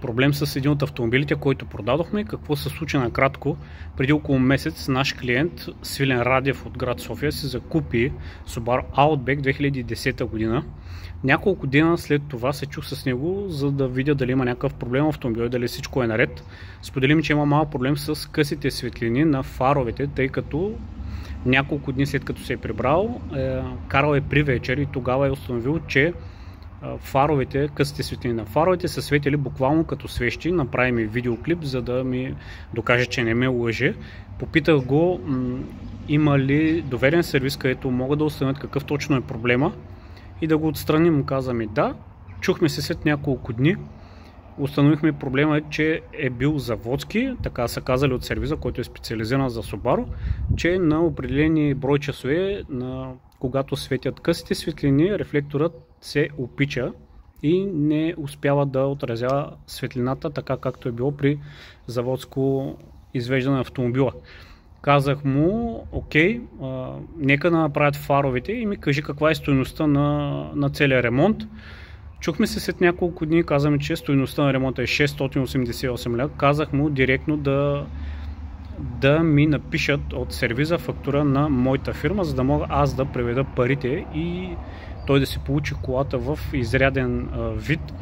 проблем с един от автомобилите, който продадохме. Какво се случи накратко? Преди около месец наш клиент Свилен Радев от град София си закупи Subaru Outback 2010 година. Няколко дена след това се чух с него, за да видя дали има някакъв проблем в автомобила и дали всичко е наред. Споделим, че има малък проблем с късите светлини на фаровете, тъй като няколко дни след като се е прибрал, карал е при вечер и тогава е установил, че фаровете, късите светлини на фаровете са светили буквално като свещи. Направи ми видеоклип, за да ми докаже, че не ме лъже. Попитах го има ли доверен сервис, където могат да установят какъв точно е проблема и да го отстраним. Каза ми да. Чухме се след няколко дни. Установихме проблема, че е бил заводски, така са казали от сервиза, който е специализиран за Subaru, че на определени брой часове, когато светят късите светлини, рефлекторът се опича и не успява да отразява светлината така, както е било при заводско извеждане на автомобила. Казах му, окей, нека да направят фаровете и ми кажи каква е стойността на целия ремонт. Чухме се след няколко дни, казваме, че стойността на ремонта е 688 лева. Казах му директно да ми напишат от сервиза фактура на моята фирма, за да мога аз да преведа парите и той да си получи колата в изряден вид.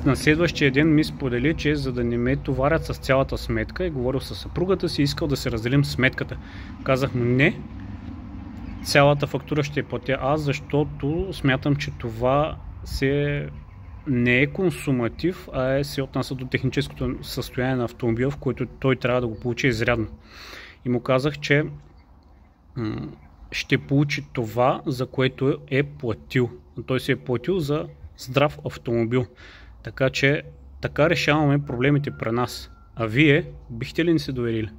На следващия ден ми сподели, че за да не ме товарят с цялата сметка, е говорил с съпругата си, искал да се разделим сметката. Казах му не, цялата фактура ще платя аз, защото смятам, че това не е консуматив, а се отнася до техническото състояние на автомобила, в който той трябва да го получи изрядно. И му казах, че ще получи това, за което е платил. Той се е платил за здрав автомобил. Така че така решаваме проблемите при нас. А вие бихте ли ни се доверили?